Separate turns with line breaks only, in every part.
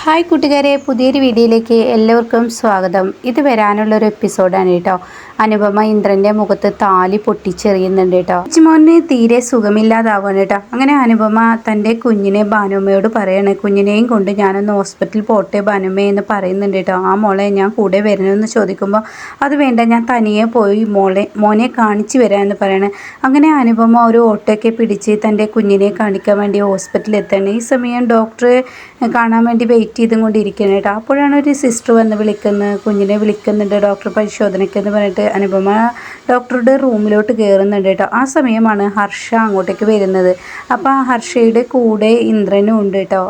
Hi കൂട്ടുകാരെ, പുതിയൊരു വീഡിയോയിലേക്ക് എല്ലാവർക്കും സ്വാഗതം. ഇത് വരാനുള്ളൊരു എപ്പിസോഡാണ് കേട്ടോ. അനുപമ ഇന്ദ്രൻ്റെ മുഖത്ത് താലി പൊട്ടിച്ചെറിയുന്നുണ്ട് കേട്ടോ. മോന് തീരെ സുഖമില്ലാതാവാണ് കേട്ടോ. അങ്ങനെ അനുപമ തൻ്റെ കുഞ്ഞിനെ ഭാനുമ്മയോട് പറയാണ്, കുഞ്ഞിനെയും കൊണ്ട് ഞാനൊന്ന് ഹോസ്പിറ്റലിൽ പോട്ടെ ഭാനുമ്മ എന്ന് പറയുന്നുണ്ട് കേട്ടോ. ആ മോളെ ഞാൻ കൂടെ വരണമെന്ന് ചോദിക്കുമ്പോൾ അത് വേണ്ട, ഞാൻ തനിയെ പോയി മോനെ കാണിച്ചു വരാമെന്ന് പറയണേ. അങ്ങനെ അനുപമ ഒരു ഓട്ടോയൊക്കെ പിടിച്ച് തൻ്റെ കുഞ്ഞിനെ കാണിക്കാൻ വേണ്ടി ഹോസ്പിറ്റലിൽ എത്താണ്. ഈ സമയം ഡോക്ടറെ കാണാൻ വേണ്ടി വെയിറ്റ് ചെയ്തും കൊണ്ടിരിക്കുകയാണ് കേട്ടോ. അപ്പോഴാണ് ഒരു സിസ്റ്റർ വന്ന് വിളിക്കുന്നത്, കുഞ്ഞിനെ വിളിക്കുന്നുണ്ട് ഡോക്ടർ പരിശോധനയ്ക്ക് എന്ന് പറഞ്ഞിട്ട്. അനുപമ ഡോക്ടറുടെ റൂമിലോട്ട് കയറുന്നുണ്ട് കേട്ടോ. ആ സമയമാണ് ഹർഷ അങ്ങോട്ടേക്ക് വരുന്നത്. അപ്പോൾ ആ ഹർഷയുടെ കൂടെ ഇന്ദ്രനും ഉണ്ട് കേട്ടോ.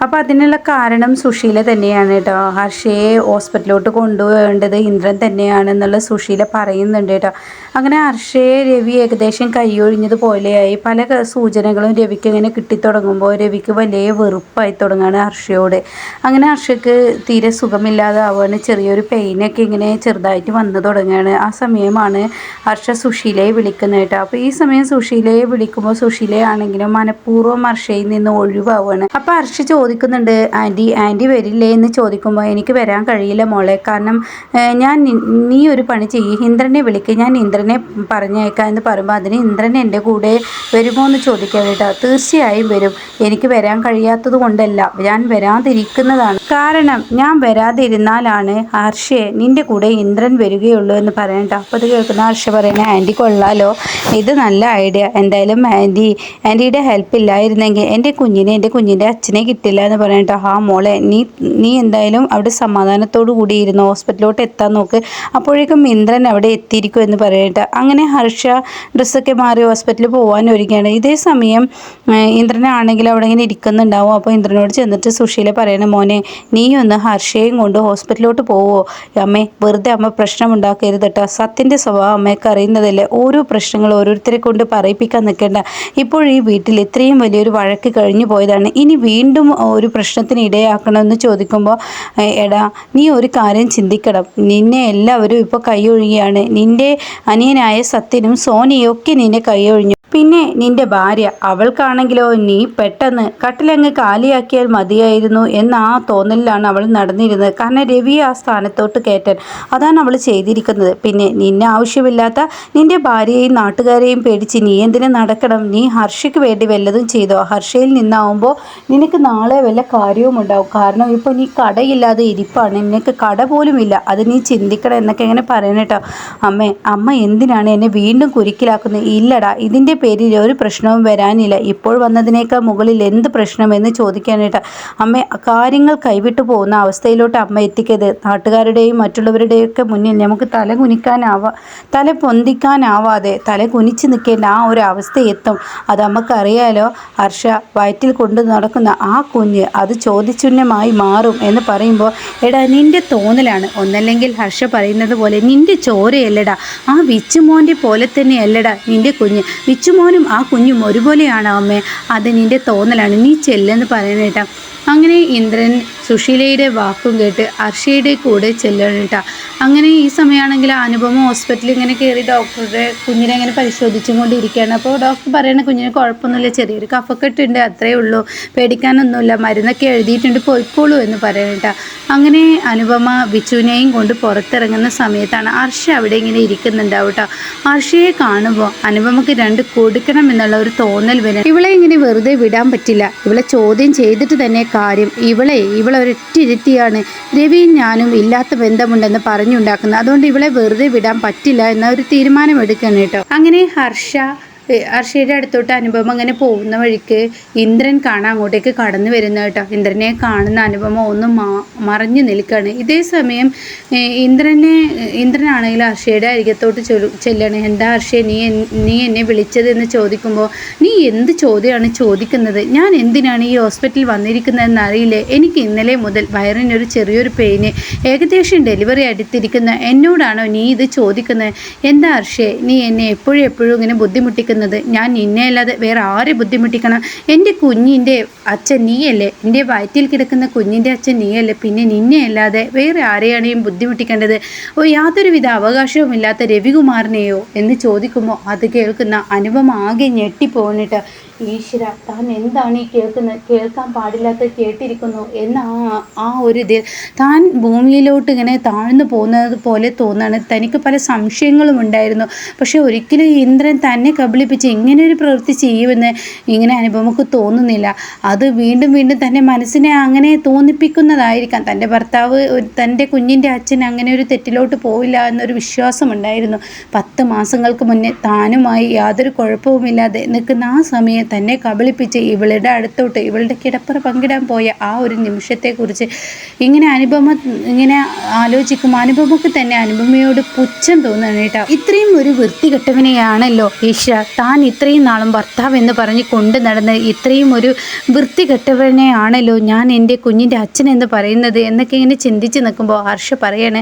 അപ്പോൾ അതിനുള്ള കാരണം സുശീല തന്നെയാണ് കേട്ടോ. ഹർഷയെ ഹോസ്പിറ്റലിലോട്ട് കൊണ്ടുപോകേണ്ടത് ഇന്ദ്രൻ തന്നെയാണെന്നുള്ള സുശീല പറയുന്നുണ്ട് കേട്ടോ. അങ്ങനെ ഹർഷയെ രവി ഏകദേശം കൈയൊഴിഞ്ഞതുപോലെയായി. പല സൂചനകളും രവിക്ക് ഇങ്ങനെ കിട്ടിത്തുടങ്ങുമ്പോൾ രവിക്ക് വലിയ വെറുപ്പായി തുടങ്ങുകയാണ് ഹർഷയോട്. അങ്ങനെ ഹർഷയ്ക്ക് തീരെ സുഖമില്ലാതാവുകയാണ്. ചെറിയൊരു പെയിനൊക്കെ ഇങ്ങനെ ചെറുതായിട്ട് വന്നു തുടങ്ങുകയാണ്. ആ സമയമാണ് ഹർഷ സുശീലയെ വിളിക്കുന്നത് കേട്ടോ. അപ്പോൾ ഈ സമയം സുശീലയെ വിളിക്കുമ്പോൾ സുശീലയാണെങ്കിലും മനഃപൂർവ്വം ഹർഷയിൽ നിന്ന് ഒഴിവാവുകയാണ്. അപ്പോൾ ഹർഷ ചോദിക്കുന്നുണ്ട്, ആൻറ്റി വരില്ലേ എന്ന് ചോദിക്കുമ്പോൾ എനിക്ക് വരാൻ കഴിയില്ല മോളെ, കാരണം നീ ഒരു പണി ചെയ്യും, ഇന്ദ്രനെ വിളിക്കുക, ഞാൻ ഇന്ദ്രനെ പറഞ്ഞേക്കാം എന്ന് പറയുമ്പോൾ അതിന് ഇന്ദ്രൻ എൻ്റെ കൂടെ വരുമോ എന്ന് ചോദിക്കാൻ കേട്ടോ. തീർച്ചയായും വരും, എനിക്ക് വരാൻ കഴിയാത്തത് കൊണ്ടല്ല, ഞാൻ വരാതിരിക്കുന്നതാണ്. കാരണം ഞാൻ വരാതിരുന്നാലാണ് ഹർഷയെ നിൻ്റെ കൂടെ ഇന്ദ്രൻ വരികയുള്ളൂ എന്ന് പറയണ്ട. അപ്പോൾ അത് കേൾക്കുന്ന ഹർഷ പറയുന്നത്, ആൻറ്റി കൊള്ളാലോ, ഇത് നല്ല ഐഡിയ. എന്തായാലും ആൻറ്റിയുടെ ഹെൽപ്പ് ഇല്ലായിരുന്നെങ്കിൽ എൻ്റെ കുഞ്ഞിൻ്റെ അച്ഛനെ കിട്ടില്ല എന്ന് പറയണ്ട. ആ മോളെ, നീ എന്തായാലും അവിടെ സമാധാനത്തോടു കൂടി ഇരുന്ന് ഹോസ്പിറ്റലിലോട്ട് എത്താൻ നോക്ക്, അപ്പോഴേക്കും ഇന്ദ്രൻ അവിടെ എത്തിയിരിക്കും എന്ന് പറയണ്ട. അങ്ങനെ ഹർഷ ഡ്രസ്സൊക്കെ മാറി ഹോസ്പിറ്റലിൽ പോകാൻ ഒരുങ്ങുകയാണ്. ഇതേ സമയം ഇന്ദ്രനാണെങ്കിൽ അവിടെ ഇങ്ങനെ ഇരിക്കുന്നുണ്ടാവും. അപ്പോൾ ഇന്ദ്രനോട് ചെന്നിട്ട് സുശീല പറയണം, മോനെ നീ ഒന്ന് ഹർഷയും കൊണ്ട് ഹോസ്പിറ്റലിലോട്ട് പോവോ? അമ്മേ, വെറുതെ അമ്മ പ്രശ്നം ഉണ്ടാക്കരുത് കേട്ടോ, സത്യൻ്റെ സ്വഭാവം അമ്മയ്ക്ക് അറിയുന്നതല്ലേ, ഓരോ പ്രശ്നങ്ങൾ ഓരോരുത്തരെ കൊണ്ട് പറയിപ്പിക്കാൻ നിൽക്കേണ്ട. ഇപ്പോൾ ഈ വീട്ടിൽ ഇത്രയും വലിയൊരു വഴക്ക് കഴിഞ്ഞു പോയതാണ്, ഇനി വീണ്ടും ഒരു പ്രശ്നത്തിന് ഇടയാക്കണമെന്ന് ചോദിക്കുമ്പോൾ, എടാ നീ ഒരു കാര്യം ചിന്തിക്കണം, നിന്നെ എല്ലാവരും ഇപ്പോൾ കൈയൊഴിയുകയാണ്. നിൻ്റെ അനിയനായ സത്യനും സോനിയും ഒക്കെ നിന്നെ കൈയൊഴിഞ്ഞു. പിന്നെ നിൻ്റെ ഭാര്യ, അവൾക്കാണെങ്കിലോ നീ പെട്ടെന്ന് കട്ടിലങ്ങ് കാലിയാക്കിയാൽ മതിയായിരുന്നു എന്ന ആ തോന്നലിലാണ് അവൾ നടന്നിരുന്നത്. കാരണം രവി ആ സ്ഥാനത്തോട്ട് കയറ്റാൻ, അതാണ് അവൾ ചെയ്തിരിക്കുന്നത്. പിന്നെ നിന്നെ ആവശ്യമില്ലാത്ത നിൻ്റെ ഭാര്യയെയും നാട്ടുകാരെയും പേടിച്ച് നീ എന്തിനു നടക്കണം? നീ ഹർഷയ്ക്ക് വേണ്ടി വല്ലതും ചെയ്തോ? ഹർഷയിൽ നിന്നാവുമ്പോൾ നിനക്ക് നാളെ വല്ല കാര്യവും ഉണ്ടാവും. കാരണം ഇപ്പോൾ നീ കടയില്ലാതെ ഇരിപ്പാണ്, നിനക്ക് കട പോലും ഇല്ല, അത് നീ ചിന്തിക്കണം എന്നൊക്കെ ഇങ്ങനെ പറയണേട്ടോ. അമ്മ എന്തിനാണ് എന്നെ വീണ്ടും കുരുക്കിലാക്കുന്നത്? ഇല്ലടാ, ഇതിൻ്റെ പേരിൽ ഒരു പ്രശ്നവും വരാനില്ല, ഇപ്പോൾ വന്നതിനേക്കാൾ മുകളിൽ എന്ത് പ്രശ്നമെന്ന് ചോദിക്കാനായിട്ട്. അമ്മ, കാര്യങ്ങൾ കൈവിട്ടു പോകുന്ന അവസ്ഥയിലോട്ട് അമ്മ എത്തിക്കരുത്. നാട്ടുകാരുടെയും മറ്റുള്ളവരുടെയൊക്കെ മുന്നിൽ നമുക്ക് തല പൊന്തിക്കാനാവാതെ തല കുനിച്ച് നിൽക്കേണ്ട ആ ഒരു അവസ്ഥ എത്തും. അത് നമുക്കറിയാലോ. ഹർഷ വയറ്റിൽ കൊണ്ട് നടക്കുന്ന ആ കുഞ്ഞ് അത് ചോദ്യചിഹ്നമായി മാറും എന്ന് പറയുമ്പോൾ, എടാ നിൻ്റെ തോന്നലാണ്, ഒന്നല്ലെങ്കിൽ ഹർഷ പറയുന്നത് പോലെ നിൻ്റെ ചോരയല്ലടാ, ആ വിച്ചുമോൻ്റെ പോലെ തന്നെയല്ലടാ നിൻ്റെ കുഞ്ഞ്. വിച്ചുമോനും ആ കുഞ്ഞും ഒരുപോലെയാണ് അമ്മേ, അത് നിൻ്റെ തോന്നലാണ്, നീ ചെല്ലെന്ന് പറയണേട്ടാ. അങ്ങനെ ഇന്ദ്രൻ സുശീലയുടെ വാക്കും കേട്ട് ഹർഷയുടെ കൂടെ ചെല്ലണം കേട്ടോ. അങ്ങനെ ഈ സമയമാണെങ്കിൽ അനുപമ ഹോസ്പിറ്റലിൽ ഇങ്ങനെ കയറി ഡോക്ടറുടെ കുഞ്ഞിനെ ഇങ്ങനെ പരിശോധിച്ചും കൊണ്ടിരിക്കുകയാണ്. അപ്പോൾ ഡോക്ടർ പറയുന്നത് കുഞ്ഞിന് കുഴപ്പമൊന്നുമില്ല, ചെറിയൊരു കഫക്കെട്ടുണ്ട്, അത്രയേ ഉള്ളൂ, പേടിക്കാനൊന്നുമില്ല, മരുന്നൊക്കെ എഴുതിയിട്ടുണ്ട്, പോയിക്കോളൂ എന്ന് പറയണം കേട്ടോ. അങ്ങനെ അനുപമ വിച്ചുവിനെയും കൊണ്ട് പുറത്തിറങ്ങുന്ന സമയത്താണ് ഹർഷ അവിടെ ഇങ്ങനെ ഇരിക്കുന്നുണ്ടാവും കേട്ടോ. ഹർഷയെ കാണുമ്പോൾ അനുപമക്ക് രണ്ട് കൊടുക്കണം എന്നുള്ള ഒരു തോന്നൽ വരും. ഇവളെ ഇങ്ങനെ വെറുതെ വിടാൻ പറ്റില്ല, ഇവളെ ചോദ്യം ചെയ്തിട്ട് തന്നെ കാര്യം. ഇവളൊരൊറ്റിരുത്തിയാണ് രവിയും ഞാനും ഇല്ലാത്ത ബന്ധമുണ്ടെന്ന് പറഞ്ഞുണ്ടാക്കുന്നത്, അതുകൊണ്ട് ഇവളെ വെറുതെ വിടാൻ പറ്റില്ല എന്ന ഒരു തീരുമാനം എടുക്കണം കേട്ടോ. അങ്ങനെ ഹർഷയുടെ അടുത്തോട്ട് അനുപമ അങ്ങനെ പോകുന്ന വഴിക്ക് ഇന്ദ്രൻ കാണാൻ അങ്ങോട്ടേക്ക് കടന്നു വരുന്ന കേട്ടോ. ഇന്ദ്രനെ കാണുന്ന അനുപമ ഒന്ന് മറഞ്ഞു നിൽക്കുകയാണ്. ഇതേ സമയം ഇന്ദ്രനാണെങ്കിൽ ഹർഷയുടെ അരികത്തോട്ട് ചെല്ലണം. എന്താ ഹർഷയെ നീ എന്നെ വിളിച്ചതെന്ന് ചോദിക്കുമ്പോൾ, നീ എന്ത് ചോദ്യമാണ് ചോദിക്കുന്നത്? ഞാൻ എന്തിനാണ് ഈ ഹോസ്പിറ്റലിൽ വന്നിരിക്കുന്നതെന്ന് അറിയില്ലേ? എനിക്ക് ഇന്നലെ മുതൽ വയറിനൊരു ചെറിയൊരു പെയിന്, ഏകദേശം ഡെലിവറി അടുത്തിരിക്കുന്ന എന്നോടാണോ നീ ഇത് ചോദിക്കുന്നത്? എന്താ ഹർഷയെ നീ എന്നെ എപ്പോഴും ഇങ്ങനെ ബുദ്ധിമുട്ടിക്കുന്നത്? ഞാൻ നിന്നെ അല്ലാതെ വേറെ ആരെ ബുദ്ധിമുട്ടിക്കണം? എൻ്റെ കുഞ്ഞിൻ്റെ അച്ഛൻ നീയല്ലേ, എൻ്റെ വയറ്റിൽ കിടക്കുന്ന കുഞ്ഞിൻ്റെ അച്ഛൻ നീയല്ലേ, പിന്നെ നിന്നെ അല്ലാതെ വേറെ ആരെയാണെയും ബുദ്ധിമുട്ടിക്കേണ്ടത്? യാതൊരുവിധ അവകാശവുമില്ലാത്ത രവികുമാറിനെയോ എന്ന് ചോദിക്കുമ്പോൾ അത് കേൾക്കുന്ന അനുപമ ആകെ ഞെട്ടിപ്പോന്നിട്ട്, ഈശ്വര താൻ എന്താണ് ഈ കേൾക്കുന്നത്, കേൾക്കാൻ പാടില്ലാത്ത കേട്ടിരിക്കുന്നു എന്ന ആ ഒരു ഇതിൽ താൻ ഭൂമിയിലോട്ട് ഇങ്ങനെ താഴ്ന്നു പോകുന്നത് പോലെ തോന്നാണ്. തനിക്ക് പല സംശയങ്ങളും ഉണ്ടായിരുന്നു. പക്ഷെ ഒരിക്കലും ഇന്ദ്രൻ തന്നെ കബളിപ്പിച്ച് ഇങ്ങനെ ഒരു പ്രവൃത്തി ചെയ്യുമെന്ന് ഇങ്ങനെ അനുപമക്ക് തോന്നുന്നില്ല. അത് വീണ്ടും വീണ്ടും തൻ്റെ മനസ്സിനെ അങ്ങനെ തോന്നിപ്പിക്കുന്നതായിരിക്കാം. തൻ്റെ ഭർത്താവ് തൻ്റെ കുഞ്ഞിൻ്റെ അച്ഛൻ അങ്ങനെ ഒരു തെറ്റിലോട്ട് പോവില്ല എന്നൊരു വിശ്വാസമുണ്ടായിരുന്നു. 10 മാസങ്ങൾക്ക് മുന്നേ താനുമായി യാതൊരു കുഴപ്പവുമില്ലാതെ നിൽക്കുന്ന ആ സമയം തന്നെ കബളിപ്പിച്ച് ഇവളുടെ അടുത്തോട്ട് ഇവളുടെ കിടപ്പറ പങ്കിടാൻ പോയ ആ ഒരു നിമിഷത്തെക്കുറിച്ച് ഇങ്ങനെ അനുപമ ഇങ്ങനെ ആലോചിക്കും. അനുപമക്ക് തന്നെ അനുപമയോട് പുച്ഛം തോന്നുന്നു കേട്ടോ. ഇത്രയും ഒരു വൃത്തികെട്ടവനെയാണല്ലോ ഈശ്വര താൻ ഇത്രയും നാളും ഭർത്താവ് എന്ന് പറഞ്ഞ് കൊണ്ട് നടന്ന് ഇത്രയും ഒരു വൃത്തികെട്ടവനെയാണല്ലോ ഞാൻ എൻ്റെ കുഞ്ഞിൻ്റെ അച്ഛൻ എന്ന് പറയുന്നത് എന്നൊക്കെ ഇങ്ങനെ ചിന്തിച്ച് നിൽക്കുമ്പോൾ ഹർഷ പറയാണ്,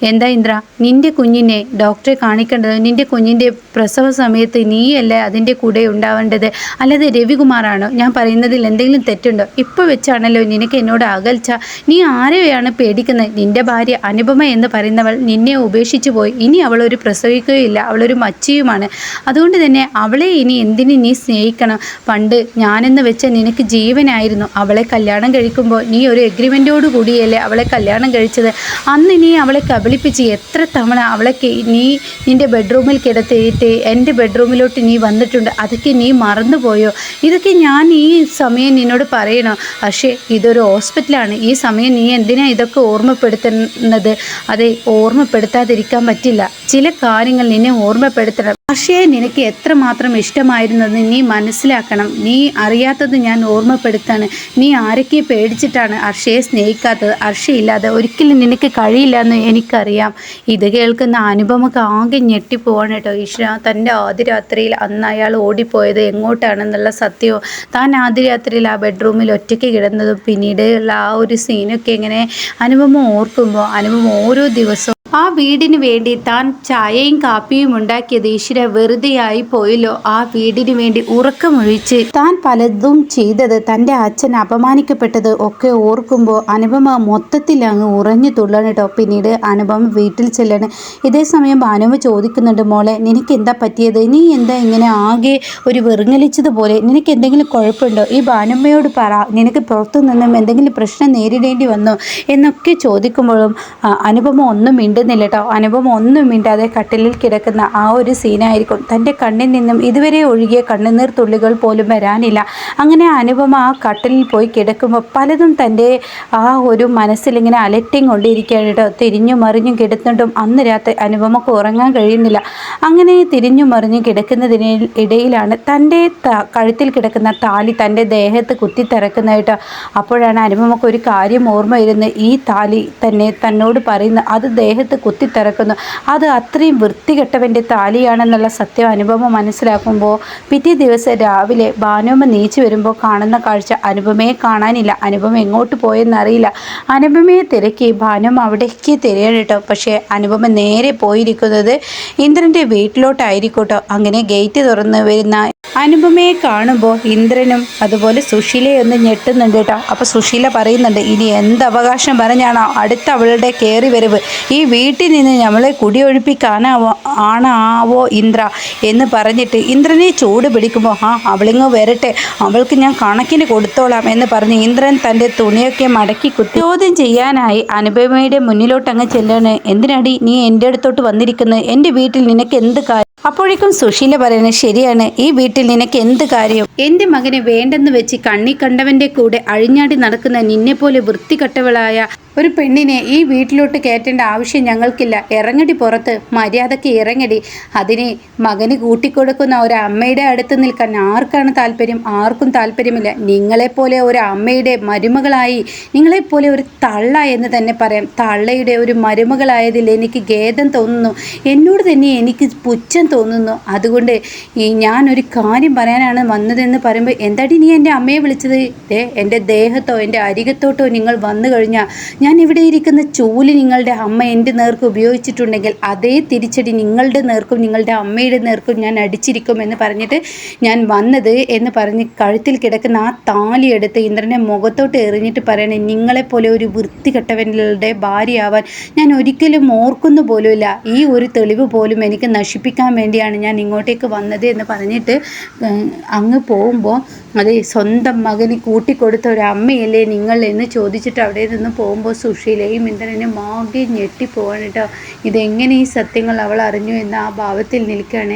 എന്താ ഇന്ദ്ര, നിൻ്റെ കുഞ്ഞിനെ ഡോക്ടറെ കാണിക്കേണ്ടത്, നിൻ്റെ കുഞ്ഞിൻ്റെ പ്രസവ സമയത്ത് നീയല്ല അതിൻ്റെ കൂടെ ഉണ്ടാവേണ്ടത്, അല്ലാതെ രവികുമാറാണോ? ഞാൻ പറയുന്നതിൽ എന്തെങ്കിലും തെറ്റുണ്ടോ? ഇപ്പോൾ വെച്ചാണല്ലോ നിനക്ക് എന്നോട് അകൽച്ച. നീ ആരെയാണ് പേടിക്കുന്നത്? നിൻ്റെ ഭാര്യ അനുപമ എന്ന് പറയുന്നവൾ നിന്നെ ഉപേക്ഷിച്ചു പോയി. ഇനി അവളൊരു പ്രസവിക്കുകയില്ല, അവളൊരു മച്ചിയുമാണ്. അതുകൊണ്ട് തന്നെ അവളെ ഇനി എന്തിന് നീ സ്നേഹിക്കണം? പണ്ട് ഞാനെന്ന് വെച്ച നിനക്ക് ജീവനായിരുന്നു. അവളെ കല്യാണം കഴിക്കുമ്പോൾ നീ ഒരു എഗ്രിമെൻറ്റോട് കൂടിയല്ലേ അവളെ കല്യാണം കഴിച്ചത്. അന്ന് നീ അവളെ കബളിപ്പിച്ച് എത്ര തവണ അവളെ നീ നിൻ്റെ ബെഡ്റൂമിൽ കിടത്തിയിട്ട് എൻ്റെ ബെഡ്റൂമിലോട്ട് നീ വന്നിട്ടുണ്ട്. അതൊക്കെ നീ മറന്നുപോയോ? ഇതൊക്കെ ഞാൻ ഈ സമയം നിന്നോട് പറയണോ? പക്ഷേ ഇതൊരു ഹോസ്പിറ്റലാണ്. ഈ സമയം നീ എന്തിനാ ഇതൊക്കെ ഓർമ്മപ്പെടുത്തുന്നത്? അതെ, ഓർമ്മപ്പെടുത്താതിരിക്കാൻ പറ്റില്ല. ചില കാര്യങ്ങൾ നിന്നെ ഓർമ്മപ്പെടുത്തണം. അർഷയെ നിനക്ക് എത്രമാത്രം ഇഷ്ടമായിരുന്നെന്ന് നീ മനസ്സിലാക്കണം. നീ അറിയാത്തത് ഞാൻ ഓർമ്മപ്പെടുത്താണ്. നീ ആരൊക്കെ പേടിച്ചിട്ടാണ് അർഷയെ സ്നേഹിക്കാത്തത്. അർഷയില്ലാതെ ഒരിക്കലും നിനക്ക് കഴിയില്ല എന്ന് എനിക്കറിയാം. ഇത് കേൾക്കുന്ന അനുപമക്ക് ആകെ ഞെട്ടിപ്പോവാണ് കേട്ടോ. ഈശ്വര, തൻ്റെ ആദ്യ രാത്രിയിൽ അന്ന് അയാൾ ഓടിപ്പോയത് എങ്ങോട്ടാണെന്നുള്ള സത്യവും താൻ ആദ്യ രാത്രിയിൽ ആ ബെഡ്റൂമിൽ ഒറ്റയ്ക്ക് കിടന്നതും പിന്നീട് ഉള്ള ആ ഒരു സീനൊക്കെ ഇങ്ങനെ അനുപമ ഓർക്കുമ്പോൾ അനുപമ ഓരോ ദിവസവും ആ വീടിന് വേണ്ടി താൻ ചായയും കാപ്പിയും ഉണ്ടാക്കിയത് ഈശ്വര വെറുതെയായി പോയല്ലോ. ആ വീടിന് വേണ്ടി ഉറക്കമൊഴിച്ച് താൻ പലതും ചെയ്തത്, തൻ്റെ അച്ഛൻ അപമാനിക്കപ്പെട്ടത് ഒക്കെ ഓർക്കുമ്പോൾ അനുപമ മൊത്തത്തിൽ അങ്ങ് ഉറഞ്ഞു തുള്ളണം കേട്ടോ. പിന്നീട് അനുപമ വീട്ടിൽ ചെല്ലണം. ഇതേ സമയം ഭാനുവ ചോദിക്കുന്നുണ്ട്, മോളെ നിനക്ക് എന്താ പറ്റിയത്? നീ എന്താ ഇങ്ങനെ ആകെ ഒരു വെറുങ്ങലിച്ചതുപോലെ? നിനക്ക് എന്തെങ്കിലും കുഴപ്പമുണ്ടോ? ഈ ഭാനുമ്മയോട് പറ, നിനക്ക് പുറത്തു നിന്നും എന്തെങ്കിലും പ്രശ്നം നേരിടേണ്ടി വന്നോ എന്നൊക്കെ ചോദിക്കുമ്പോഴും അനുപമ ഒന്നും മിണ്ടുന്നില്ല കേട്ടോ. അനുപമ ഒന്നും മിണ്ടാതെ കട്ടിലിൽ കിടക്കുന്ന ആ ഒരു സീനായിരിക്കും. തൻ്റെ കണ്ണിൽ നിന്നും ഇതുവരെ ഒഴുകിയ കണ്ണുനീർ തുള്ളികൾ പോലും വരാനില്ല. അങ്ങനെ അനുപമ ആ കട്ടിലിൽ പോയി കിടക്കുമ്പോൾ പലതും തൻ്റെ ആ ഒരു മനസ്സിലിങ്ങനെ അലട്ടിയും കൊണ്ടിരിക്കുകയാണ് കേട്ടോ. തിരിഞ്ഞും മറിഞ്ഞും കിടന്നിട്ടും അന്ന് രാത്രി അനുപമക്ക് ഉറങ്ങാൻ കഴിയുന്നില്ല. അങ്ങനെ തിരിഞ്ഞും മറിഞ്ഞും കിടക്കുന്നതിന് ഇടയിലാണ് തൻ്റെ കഴുത്തിൽ കിടക്കുന്ന താലി തൻ്റെ ദേഹത്ത് കുത്തിത്തിറക്കുന്നത് കേട്ടോ. അപ്പോഴാണ് അനുപമക്ക് ഒരു കാര്യം ഓർമ്മ വരുന്നത്. ഈ താലി തന്നെ തന്നോട് പറയുന്ന അത് ദേഹത്ത് കുത്തിത്തിറക്കുന്നു. അത് അത്രയും വൃത്തികെട്ടവൻ്റെ താലിയാണെന്നുള്ള സത്യം അനുപമ മനസ്സിലാക്കുമ്പോൾ പിറ്റേ ദിവസം രാവിലെ ഭാനുമ്മ നീച്ചു വരുമ്പോൾ കാണുന്ന കാഴ്ച അനുപമയെ കാണാനില്ല. അനുപമ എങ്ങോട്ട് പോയെന്നറിയില്ല. അനുപമയെ തിരക്കി ഭാനുമ്മ അവിടേക്ക് തിരയാണ് കേട്ടോ. പക്ഷേ അനുപമ നേരെ പോയിരിക്കുന്നത് ഇന്ദ്രൻ്റെ വീട്ടിലോട്ടായിരിക്കട്ടോ. അങ്ങനെ ഗേറ്റ് തുറന്ന് വരുന്ന അനുപമയെ കാണുമ്പോൾ ഇന്ദ്രനും അതുപോലെ സുശീലയൊന്ന് ഞെട്ടുന്നുണ്ട് കേട്ടോ. അപ്പോൾ സുശീല പറയുന്നുണ്ട്, ഇനി എന്ത് അവകാശം പറഞ്ഞാണോ അടുത്ത അവളുടെ കയറി വരവ്? ഈ വീട്ടിൽ നിന്ന് നമ്മളെ ആണാവോ ഇന്ദ്ര എന്ന് പറഞ്ഞിട്ട് ഇന്ദ്രനെ ചൂട് പിടിക്കുമ്പോൾ അവളിങ്ങ് വരട്ടെ, അവൾക്ക് ഞാൻ കണക്കിന് കൊടുത്തോളാം എന്ന് പറഞ്ഞ് ഇന്ദ്രൻ തൻ്റെ തുണിയൊക്കെ മടക്കി കുത്തി ചോദ്യം ചെയ്യാനായി അനുപമയുടെ മുന്നിലോട്ട് അങ്ങ് ചെല്ലാണ്. എന്തിനാടി നീ എൻ്റെ അടുത്തോട്ട് വന്നിരിക്കുന്നത്? എൻ്റെ വീട്ടിൽ നിനക്ക് എന്ത് കാര്യം? അപ്പോഴേക്കും സുശീല പറയുന്നത്, ശരിയാണ്, ഈ വീട്ടിൽ നിനക്ക് എന്ത് കാര്യം? എൻ്റെ മകനെ വേണ്ടെന്ന് വെച്ച് കണ്ണി കണ്ടവൻ്റെ കൂടെ അഴിഞ്ഞാടി നടക്കുന്ന നിന്നെപ്പോലെ വൃത്തികെട്ടവളായ ഒരു പെണ്ണിനെ ഈ വീട്ടിലോട്ട് കയറ്റേണ്ട ആവശ്യം ഞങ്ങൾക്കില്ല. ഇറങ്ങടി പുറത്ത്, മര്യാദയ്ക്ക് ഇറങ്ങടി. അതിനെ മകന് കൂട്ടിക്കൊടുക്കുന്ന ഒരു അമ്മയുടെ അടുത്ത് നിൽക്കാൻ ആർക്കാണ് താല്പര്യം? ആർക്കും താല്പര്യമില്ല. നിങ്ങളെപ്പോലെ ഒരു അമ്മയുടെ മരുമകളായി, നിങ്ങളെപ്പോലെ ഒരു തള്ള എന്ന് തന്നെ പറയാം, തള്ളയുടെ ഒരു മരുമകളായതിൽ എനിക്ക് ഖേദം തോന്നുന്നു. എന്നോട് തന്നെ എനിക്ക് പുച്ഛം തോന്നുന്നു. അതുകൊണ്ട് ഞാനൊരു കാര്യം പറയാനാണ് വന്നതെന്ന് പറയുമ്പോൾ, എന്താടി നീ എൻ്റെ അമ്മയെ വിളിച്ചത്? എൻ്റെ ദേഹത്തോ എൻ്റെ അരികത്തോട്ടോ നിങ്ങൾ വന്നു കഴിഞ്ഞാൽ ഞാൻ ഇവിടെ ഇരിക്കുന്ന ചൂല് നിങ്ങളുടെ അമ്മ എൻ്റെ നേർക്ക് ഉപയോഗിച്ചിട്ടുണ്ടെങ്കിൽ അതേ തിരിച്ചടി നിങ്ങളുടെ നേർക്കും നിങ്ങളുടെ അമ്മയുടെ നേർക്കും ഞാൻ അടിച്ചിരിക്കും എന്ന് പറഞ്ഞിട്ട് ഞാൻ വന്നത് എന്ന് പറഞ്ഞ് കഴുത്തിൽ കിടക്കുന്ന ആ താലി എടുത്ത് ഇന്ദ്രനെ മുഖത്തോട്ട് എറിഞ്ഞിട്ട് പറയണേ, നിങ്ങളെപ്പോലെ ഒരു വൃത്തികെട്ടവൻ്റെ ഭാര്യയാവാൻ ഞാൻ ഒരിക്കലും ഓർക്കുന്നു പോലുമില്ല. ഈ ഒരു തെളിവ് പോലും എനിക്ക് നശിപ്പിക്കാൻ വേണ്ടിയാണ് ഞാൻ ഇങ്ങോട്ടേക്ക് വന്നത് എന്ന് പറഞ്ഞിട്ട് അങ്ങ് പോകുമ്പോൾ അത് സ്വന്തം മകന് കൂട്ടിക്കൊടുത്ത ഒരു അമ്മയല്ലേ നിങ്ങൾ എന്ന് ചോദിച്ചിട്ട് അവിടെ നിന്ന് പോകുമ്പോൾ സുശീലയും ഇന്ദ്രനും ആകെ ഞെട്ടിപ്പോവാണ് കേട്ടോ. ഇതെങ്ങനെ ഈ സത്യങ്ങൾ അവൾ അറിഞ്ഞു എന്ന ആ ഭാവത്തിൽ നിൽക്കുകയാണ്.